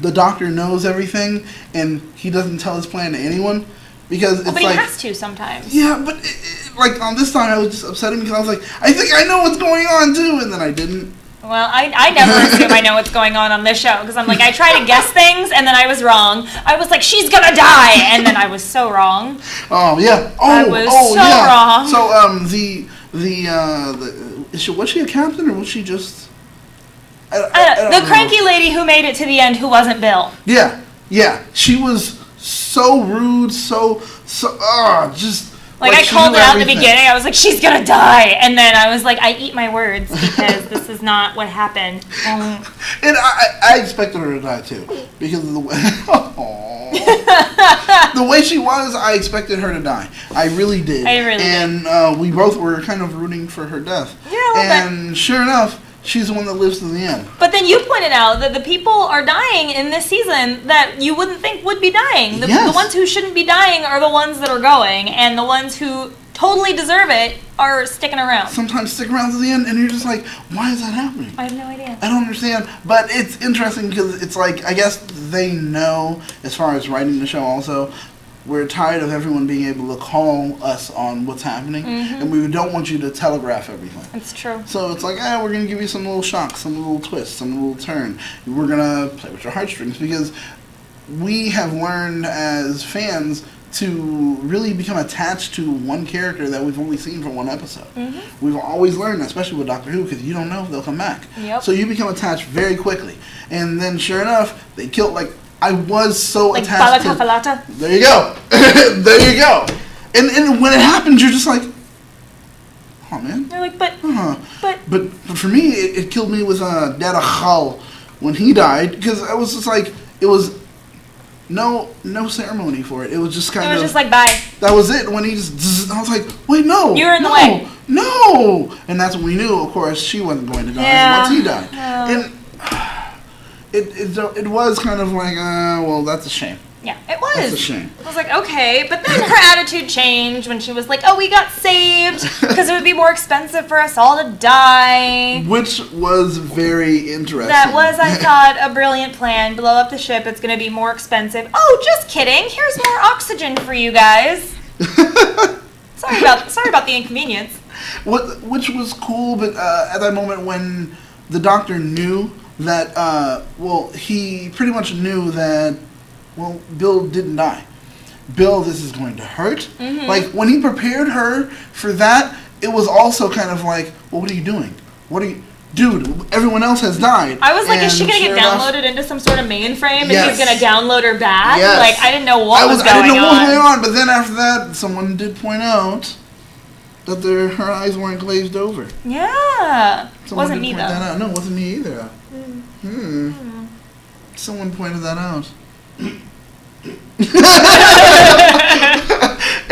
the doctor knows everything and he doesn't tell his plan to anyone, because it's But he like... has to sometimes. Yeah, but like on this time I was just upsetting because I was like, I think I know what's going on too, and then I didn't. Well, I never assume I know what's going on this show, because I'm like, I try to guess things, and then I was wrong. I was like, she's gonna die, and then I was so wrong. Oh yeah. I was so wrong. So was she a captain or was she just? I don't The know. cranky lady who made it to the end, who wasn't Bill. Yeah. She was so rude, just. Like I she called knew it out in the everything. beginning. I was like, she's gonna die, and then I was like, I eat my words because this is not what happened. And I expected her to die too, because of the way the way she was. I expected her to die. I really did. And we both were kind of rooting for her death. Yeah, a little bit. And sure enough, she's the one that lives to the end. But then you pointed out that the people are dying in this season that you wouldn't think would be dying. The Yes. ones who shouldn't be dying are the ones that are going, and the ones who totally deserve it are sticking around. Sometimes stick around to the end, and you're just like, why is that happening? I have no idea. I don't understand, but it's interesting because it's like, I guess they know, as far as writing the show also, we're tired of everyone being able to call us on what's happening, and we don't want you to telegraph everything. It's true. So it's like, we're going to give you some little shocks, some little twists, some little turn. We're going to play with your heartstrings, because we have learned as fans to really become attached to one character that we've only seen for one episode. We've always learned that, especially with Doctor Who, because you don't know if they'll come back. Yep. So you become attached very quickly. And then sure enough, they killed, like, I was so Like attached to... Balacafalata. There you go. There you go. And when it happens, you're just like, oh man. You're like, but But for me, it killed me with Dada Khal when he died, because I was just like, it was no ceremony for it. It was just kind it was of... just like, bye. That was it. When he just... I was like, wait, no. You were in the no, way. No. And that's when we knew, of course, she wasn't going to die Yeah. once he died. Oh. And it was kind of like, well, that's a shame. Yeah, it was. That's a shame. I was like, okay, but then her attitude changed when she was like, oh, we got saved because it would be more expensive for us all to die. Which was very interesting. That was, I thought, a brilliant plan. Blow up the ship, it's going to be more expensive. Oh, just kidding. Here's more oxygen for you guys. Sorry about the inconvenience. Which was cool, but at that moment when the doctor knew that, he pretty much knew that, Bill didn't die. Bill, this is going to hurt. Like, when he prepared her for that, it was also kind of like, well, what are you doing? Dude, everyone else has died. I was like, is she And going to sure get enough, downloaded into some sort of mainframe and Yes. he's going to download her back? Yes. Like, I didn't know what was I going didn't know what was going on. on, but then after that, someone did point out that her eyes weren't glazed over. Yeah. Someone Wasn't did me, point that though. out. No, it wasn't me either. Someone pointed that out.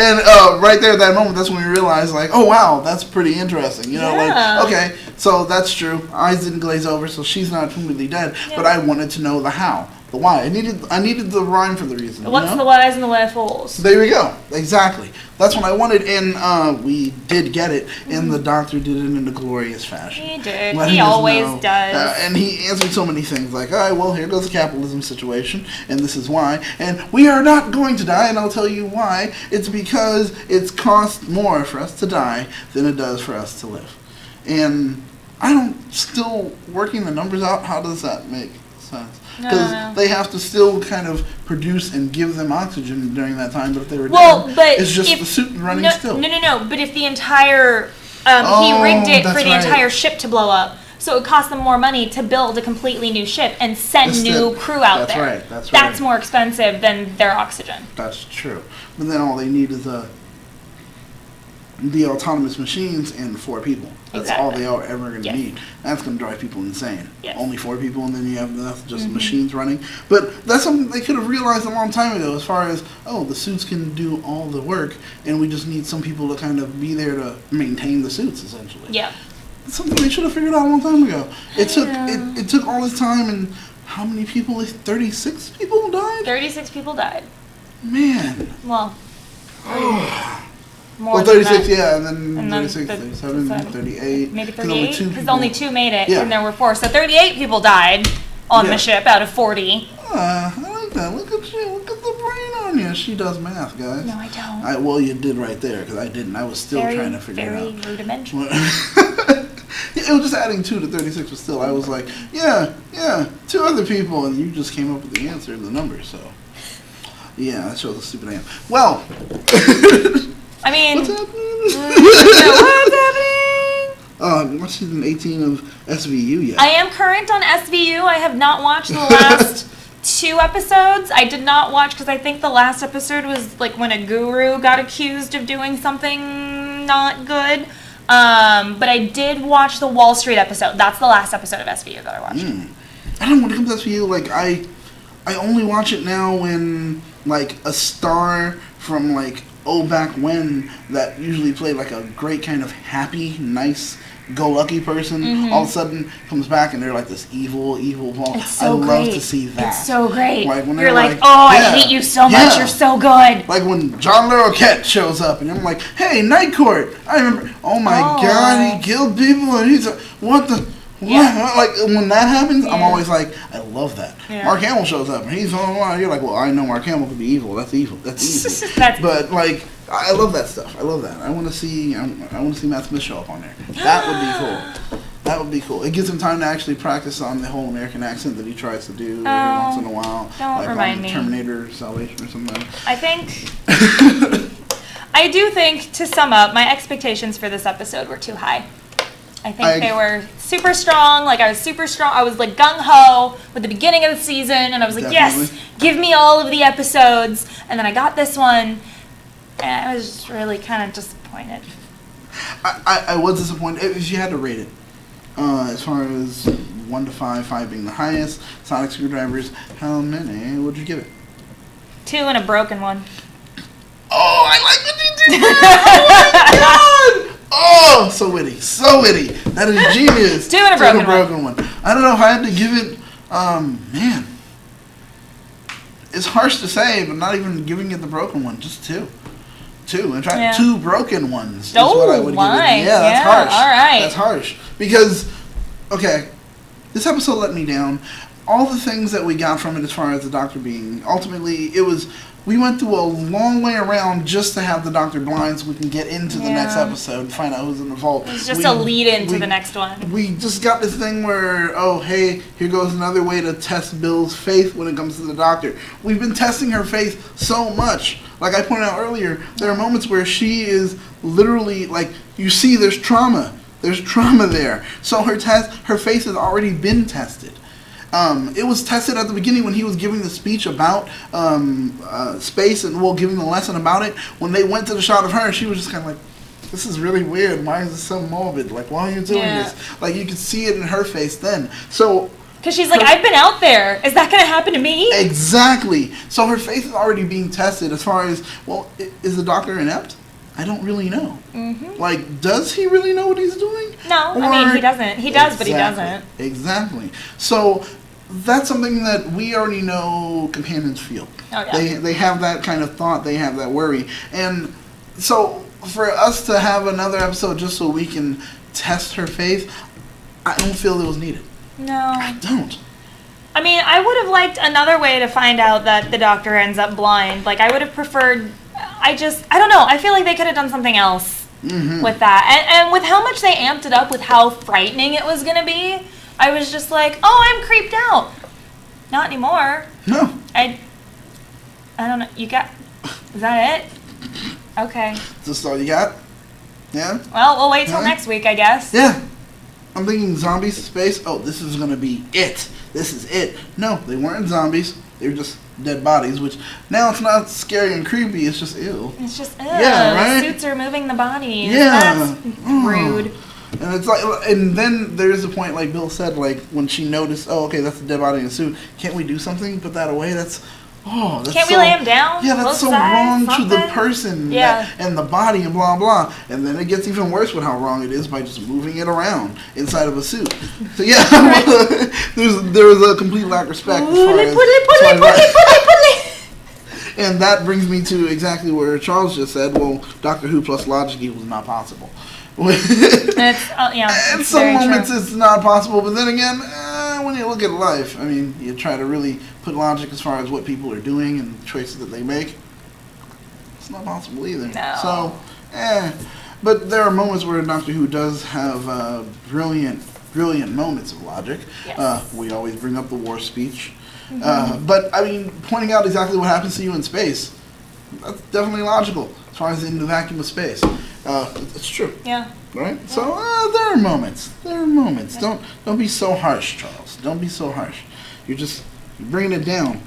And right there at that moment, that's when we realized, like, oh wow, that's pretty interesting. You know, Yeah. like, okay, so that's true. Eyes didn't glaze over, so she's not completely dead. Yeah. But I wanted to know the how, the why. I needed the rhyme for the reason. What's you know? the whys and the wherefores? There we go. Exactly. That's what I wanted, and we did get it, and the doctor did it in a glorious fashion. He did. Letting He us always know. does. And he answered so many things, like, all right, well, here goes the capitalism situation, and this is why. And we are not going to die, and I'll tell you why. It's because it's cost more for us to die than it does for us to live. And I don't, still working the numbers out, how does that make sense? Because No. they have to still kind of produce and give them oxygen during that time, but if they were Well, dead, but it's just if- the suit running no, still. No. But if the entire he Oh, rigged it for that's the right. entire ship to blow up, so it cost them more money to build a completely new ship and send That's new it. crew out That's there. right, that's That's right. more expensive than their oxygen. That's true. But then all they need is the autonomous machines and 4 people. That's all Exactly. they are ever going to Yes. need. That's going to drive people insane. Yes. Only 4 people, and then you have just machines running. But that's something they could have realized a long time ago, as far as, oh, the suits can do all the work, and we just need some people to kind of be there to maintain the suits, essentially. Yeah. It's something they should have figured out a long time ago. It took Yeah. it took all this time, and how many people? 36 people died? 36 people died. Man. Well, more Well, than 36, that. yeah, and then And then 36, the- 37, the- 38. Maybe 'Cause only 38? two Because people- only 2 made it, Yeah. and there were 4. So 38 people died on Yeah. the ship out of 40. I like that. Look at you. Look at the brain on you. She does math, guys. No, I don't. Well, you did right there, because I didn't. I was still trying to figure it out. Very rudimentary. It was just adding 2 to 36, but still, I was like, yeah, 2 other people, and you just came up with the answer, the number, so. Yeah, that shows how stupid I am. Well, I mean, what's happening? what's happening? What's season 18 of SVU yet? I am current on SVU. I have not watched the last 2 episodes. I did not watch because I think the last episode was like when a guru got accused of doing something not good. But I did watch the Wall Street episode. That's the last episode of SVU that I watched. I don't know, when it comes to SVU, like, I only watch it now when, like, a star from, like, back when that usually played, like, a great kind of happy, nice, go-lucky person, all of a sudden comes back and they're, like, this evil ball. It's so I great. love to see that. It's so great. Like, when You're they're like, like, oh, yeah, I hate you so much. yeah. You're so good. Like when John LeRoquette shows up and I'm like, hey, Night Court. I remember, oh my Oh. God, he killed people and he's like, what the... What? Yeah. Like, when that happens, I'm Yeah. always like, I love that. Yeah. Mark Hamill shows up and he's on. You're like, well, I know Mark Hamill could be evil. That's evil. That's easy. That's- But like, I love that stuff. I love that. I want to see. I want to see Matt Smith show up on there. That would be cool. That would be cool. It gives him time to actually practice on the whole American accent that he tries to do every once in a while. don't like remind on me. Terminator Salvation or something. I think... I do think, to sum up, my expectations for this episode were too high. I think they were super strong. Like, I was super strong. I was, like, gung-ho with the beginning of the season, and I was like, yes, Definitely. give me all of the episodes. And then I got this one, and I was just really kind of disappointed. I was disappointed. If you had to rate it, as far as 1 to 5, 5 being the highest, sonic screwdrivers, how many would you give it? 2 and a broken one. Oh, I like what you did! Oh my God! Oh, so witty, so witty. That is genius. 2 and a broken one. I don't know if I had to give it. Man, it's harsh to say, but not even giving it the broken one, just 2. 2. In fact, Yeah. 2 broken ones is Oh, what I would my. give it. Yeah, that's Yeah, harsh. all right. That's harsh because, okay, this episode let me down. All the things that we got from it, as far as the Doctor being, ultimately, it was. We went through a long way around just to have the Doctor blind, so we can get into the next Yeah. episode and find out who's in the vault. It was just a lead-in to the next one. We just got this thing where, oh, hey, here goes another way to test Bill's faith when it comes to the Doctor. We've been testing her faith so much. Like I pointed out earlier, there are moments where she is literally, like, you see there's trauma. There's trauma there. So her faith has already been tested. It was tested at the beginning when he was giving the speech about space and giving the lesson about it. When they went to the shot of her, she was just kind of like, this is really weird. Why is this so morbid? Like, why are you doing Yeah. this? Like, you could see it in her face then. So, Because she's like, I've been out there. Is that going to happen to me? Exactly. So her faith is already being tested as far as, well, is the doctor inept? I don't really know. Mm-hmm. Like, does he really know what he's doing? No, I mean, he doesn't. He does, but he doesn't. Exactly. So that's something that we already know companions feel. Oh, yeah. They have that kind of thought. They have that worry. And so for us to have another episode just so we can test her faith, I don't feel it was needed. No. I don't. I mean, I would have liked another way to find out that the doctor ends up blind. Like, I would have preferred... I don't know. I feel like they could have done something else with that. And with how much they amped it up with how frightening it was going to be, I was just like, oh, I'm creeped out. Not anymore. No. I don't know. You got... Is that it? Okay. Is this all you got? Yeah? Well, we'll wait till Yeah. next week, I guess. Yeah. I'm thinking zombies, space. Oh, this is going to be it. This is it. No, they weren't zombies. They were just dead bodies, which now it's not scary and creepy. It's just ew. It's just, Yeah, right? Suits are moving the bodies. Yeah. That's rude. And it's like, and then there's a point, like Bill said, like when she noticed, oh, okay, that's a dead body in a suit. Can't we do something? Put that away. That's Can't we lay him down? Yeah, that's Both so sides, wrong to the something? person Yeah. and the body and blah blah. And then it gets even worse with how wrong it is by just moving it around inside of a suit. So yeah, there was a complete lack of respect. And that brings me to exactly where Charles just said, well, Doctor Who plus logic equals not possible. In some moments it's not possible, but then again, when you look at life, I mean, you try to really put logic as far as what people are doing and choices that they make. It's not possible either. No. So, but there are moments where Doctor Who does have brilliant moments of logic. Yes. We always bring up the war speech. But, I mean, pointing out exactly what happens to you in space, that's definitely logical as far as in the vacuum of space. It's true. Yeah. Right? So, there are moments. There are moments. Don't be so harsh, Charles. Don't be so harsh. You're bringing it down.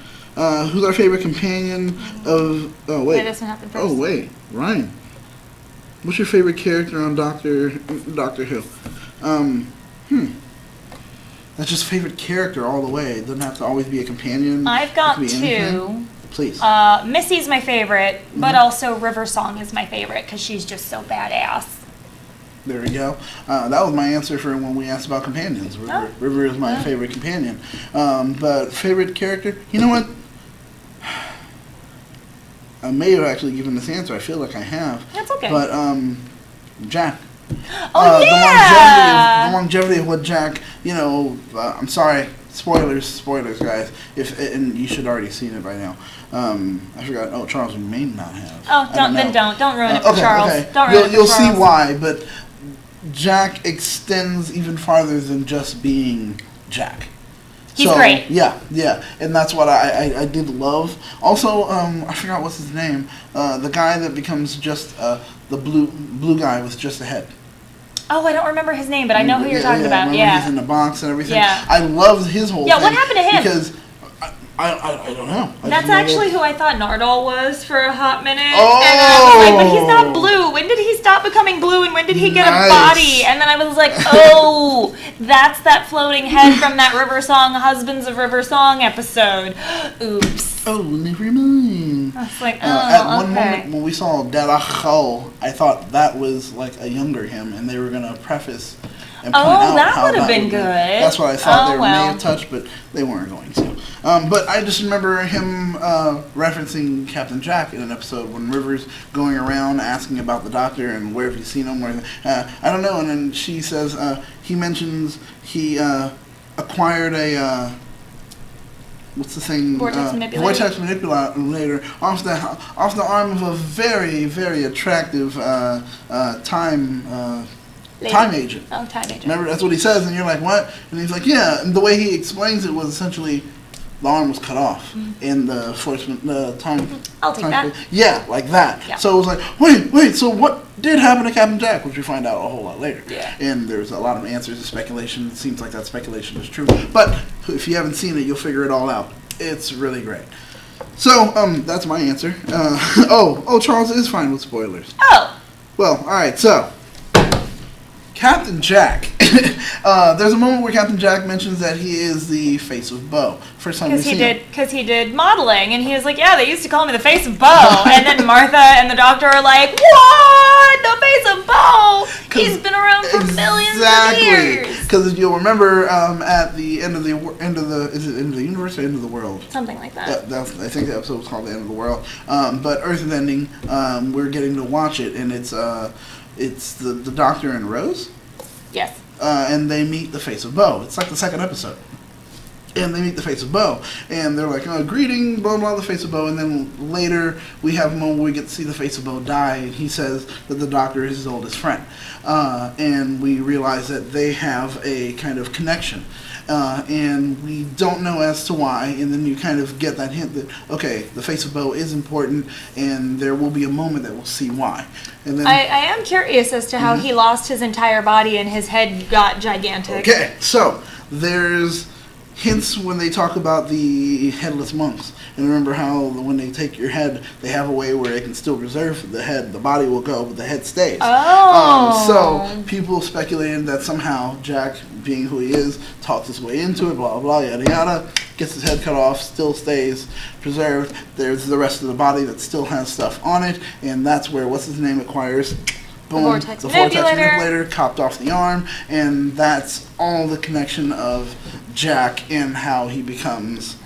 Who's our favorite companion of... Oh, wait. This one happened first. Oh, wait. Ryan. What's your favorite character on Doctor Who? That's just favorite character all the way. It doesn't have to always be a companion. I've got It could be anything. two. Please. Missy's my favorite, but also River Song is my favorite because she's just so badass. There we go. That was my answer for when we asked about companions. River is my favorite companion. But favorite character? You know what? I may have actually given this answer. I feel like I have. That's okay. But Jack. Oh, yeah! The longevity of what Jack, I'm sorry, spoilers, guys. And you should already seen it by now. I forgot. Oh, Charles, you may not have. Oh, don't ruin it for Charles. Okay. Don't ruin it for You'll Charles. see why, but Jack extends even farther than just being Jack. He's great. Yeah, and that's what I did love. Also, I forgot what's his name. The guy that becomes just the blue guy with just a head. Oh, I don't remember his name, but I know who you're talking about. Yeah, he's in the box and everything. Yeah. I loved his whole thing. Yeah, what happened to him? Because I don't know. That's actually who I thought Nardole was for a hot minute. Oh! And I was like, but he's not blue. When did he stop becoming blue and when did he get a body? And then I was like, oh, that's that floating head from that River Song Husbands of River Song episode. Oops. Oh, never mind. I was like, At one moment when we saw Darachal, I thought that was like a younger him, and they were going to preface and point out that how would have that been good. That's what I thought they may well. have touched, but they weren't going to. But I just remember him referencing Captain Jack in an episode when River's going around asking about the doctor and where have you seen him, I don't know, and then she says, he mentions he acquired a... what's the thing? Vortex manipulator. Vortex manipulator off the arm of a very, very attractive time agent. Oh, time agent. Remember, that's what he says, and you're like, what? And he's like, yeah. And the way he explains it was essentially the arm was cut off in the time. I'll take that. Yeah, like that. Yeah. So it was like, wait. So what did happen to Captain Jack? Which we find out a whole lot later. Yeah. And there's a lot of answers to speculation. It seems like that speculation is true. But if you haven't seen it, you'll figure it all out. It's really great. So that's my answer. Charles is fine with spoilers. Oh. Well, all right. So Captain Jack. There's a moment where Captain Jack mentions that he is the face of Bo. First time we see him. Because he did modeling, and he was like, yeah, they used to call me the face of Bo. And then Martha and the doctor are like, what? The face of Bo? He's been around for millions of years. Because you'll remember at the end of the is it end of the universe or end of the world? Something like that. I think the episode was called The End of the World. But Earth is Ending. We're getting to watch it, and it's the Doctor and Rose. Yes. And they meet the face of Bo. It's like the second episode. And they meet the face of Bo. And they're like, oh, greeting, blah, blah, the face of Bo. And then later, we have a moment where we get to see the face of Bo die. And he says that the Doctor is his oldest friend. And we realize that they have a kind of connection. And we don't know as to why. And then you kind of get that hint that, okay, the face of Bo is important. And there will be a moment that we'll see why. And then, I am curious as to how he lost his entire body and his head got gigantic. Okay, so there's hints when they talk about the headless monks. And remember how when they take your head, they have a way where they can still preserve the head. The body will go, but the head stays. Oh. So people speculated that somehow Jack, being who he is, talked his way into it, blah, blah, yada, yada, gets his head cut off, still stays preserved. There's the rest of the body that still has stuff on it, and that's where, what's his name, acquires... Boom, vortex the vortex manipulator. manipulator chopped off the arm, and that's all the connection of Jack and how he becomes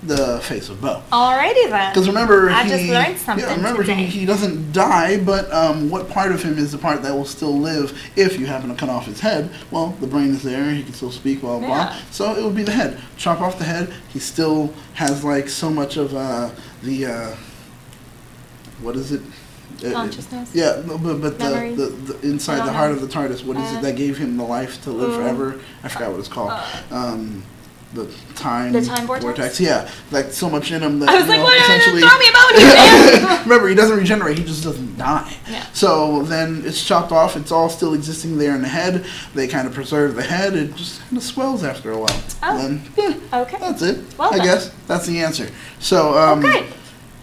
the face of Bo. Alrighty then. Because remember, I just learned something today. he doesn't die, but what part of him is the part that will still live if you happen to cut off his head? Well, the brain is there, he can still speak, blah, blah, blah. So it would be the head. Chop off the head, he still has like so much of the, what is it? Consciousness? Yeah, no, but the inside the heart of the TARDIS, what is it that gave him the life to live forever? I forgot what it's called. The time vortex? Yeah, like so much in him that I was like, essentially throw me a bone here, man. Remember, he doesn't regenerate, he just doesn't die. Yeah. So then it's chopped off, it's all still existing there in the head. They kind of preserve the head, it just kind of swells after a while. Oh. And then, Okay. that's it. Well I done. guess that's the answer. So, Okay.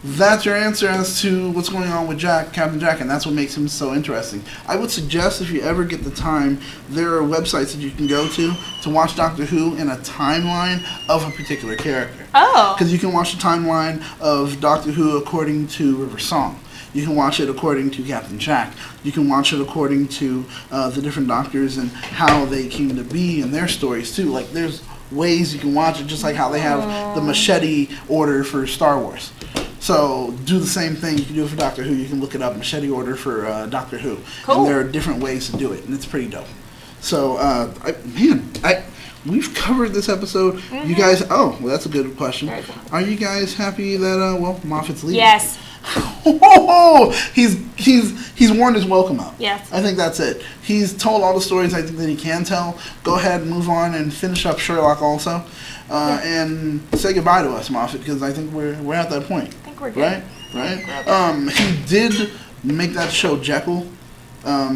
that's your answer as to what's going on with Captain Jack, and that's what makes him so interesting. I would suggest if you ever get the time, there are websites that you can go to watch Doctor Who in a timeline of a particular character. Oh. Because you can watch the timeline of Doctor Who according to River Song. You can watch it according to Captain Jack. You can watch it according to the different Doctors and how they came to be and their stories too. Like there's ways you can watch it, just like how they have the machete order for Star Wars. So do the same thing you can do it for Doctor Who. You can look it up, machete order for Doctor Who. Cool. And there are different ways to do it, and it's pretty dope. So, we've covered this episode. Mm-hmm. You guys, well, that's a good question. Very good. Are you guys happy that, Moffat's leaving? Yes. He's worn his welcome out. Yes. I think that's it. He's told all the stories I think that he can tell. Go ahead and move on and finish up Sherlock also. And say goodbye to us, Moffat, because I think we're at that point. I think we're good. Right? He did make that show Jekyll,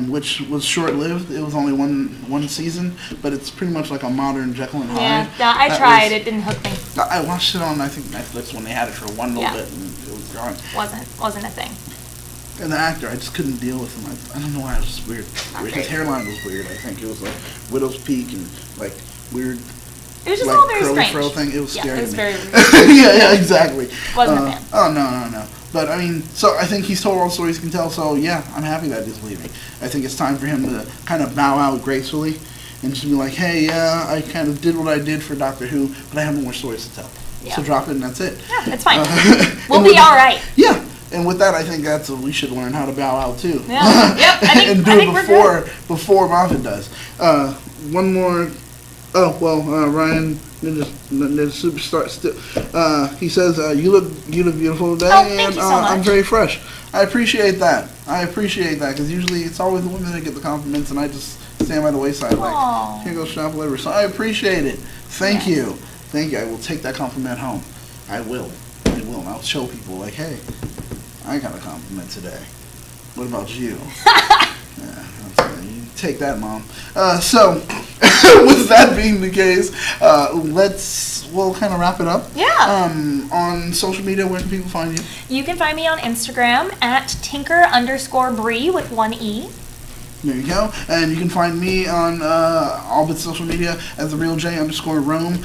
which was short-lived. It was only one season, but it's pretty much like a modern Jekyll and Hyde. Yeah, I tried. It didn't hook me. I watched it on, I think, Netflix when they had it for one little bit, and it was gone. Wasn't a thing. And the actor, I just couldn't deal with him. I don't know why, it was just weird. His hairline was weird, I think. It was like Widow's Peak and like weird, It was just like all very curly strange. fro thing. It was scary It was to me. very yeah, exactly. Wasn't a fan. Oh, no. But, I mean, so I think he's told all the stories he can tell, so yeah, I'm happy that he's leaving. I think it's time for him to kind of bow out gracefully and just be like, hey, yeah, I kind of did what I did for Doctor Who, but I have more stories to tell. Yeah. So drop it and that's it. Yeah, it's fine. We'll and be with- all right. Yeah, and with that, I think that's we should learn how to bow out too. Yeah. Yep. And do I think it we're good. before Moffat does. One more. Oh well, Ryan Ninja Superstar. He says you look beautiful today, Oh, thank and you so much. I'm very fresh. I appreciate that. because usually it's always the women that get the compliments, and I just stand by the wayside Aw. like, here goes shop liver. So I appreciate it. Thank you. I will take that compliment home. I will. And I'll show people like, hey, I got a compliment today. What about you? You take that, Mom. So, with that being the case, we'll kind of wrap it up. Yeah. On social media, where can people find you? You can find me on Instagram at tinker_Bree with one E. There you go. And you can find me on all bits social media as TheRealJ_Rome.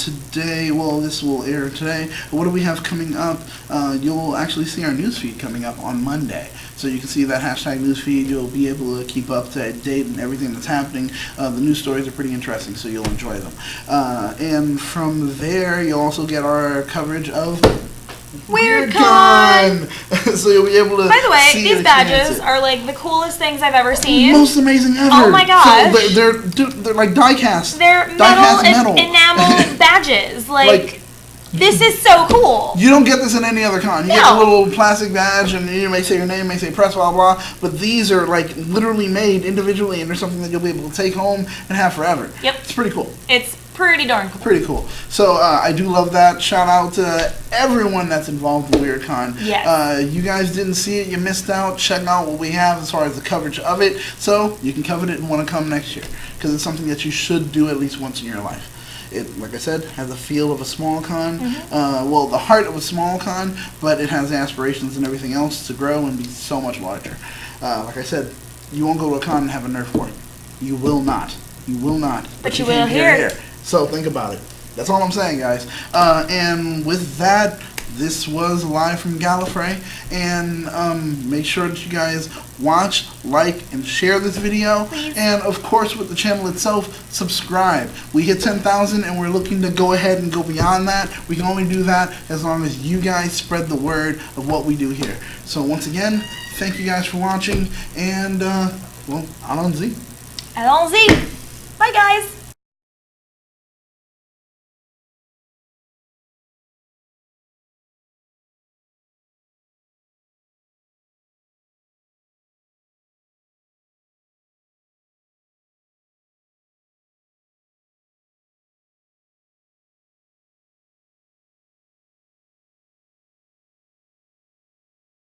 Today, well, this will air today. But what do we have coming up? You'll actually see our newsfeed coming up on Monday. So you can see that hashtag newsfeed. You'll be able to keep up to date and everything that's happening. The news stories are pretty interesting, so you'll enjoy them. And from there, you'll also get our coverage of WeirdCon! So you'll be able to. By the way, see these and badges experience it. are like the coolest things I've ever seen. Most amazing ever. Oh my gosh. So they're like die-cast. They're metal enamel badges. Like, this is so cool. You don't get this in any other con. You get No. a little plastic badge, and you may say your name, may say press, blah, blah, but these are like literally made individually, and they're something that you'll be able to take home and have forever. Yep. It's pretty cool. It's pretty darn cool. Pretty cool. So I do love that. Shout out to everyone that's involved in WeirdCon. Yes. You guys didn't see it, you missed out. Check out what we have as far as the coverage of it, so you can cover it and want to come next year, because it's something that you should do at least once in your life. It, like I said, has a feel of a small con. Well, the heart of a small con, but it has aspirations and everything else to grow and be so much larger. Like I said, you won't go to a con and have a Nerf war. You will not. You will not. But you can will here. So think about it. That's all I'm saying, guys. And with that, this was live from Gallifrey. And make sure that you guys watch, like, and share this video. Please. And of course, with the channel itself, subscribe. We hit 10,000 and we're looking to go ahead and go beyond that. We can only do that as long as you guys spread the word of what we do here. So once again, thank you guys for watching. And, well, allons-y. Allons-y. Bye, guys.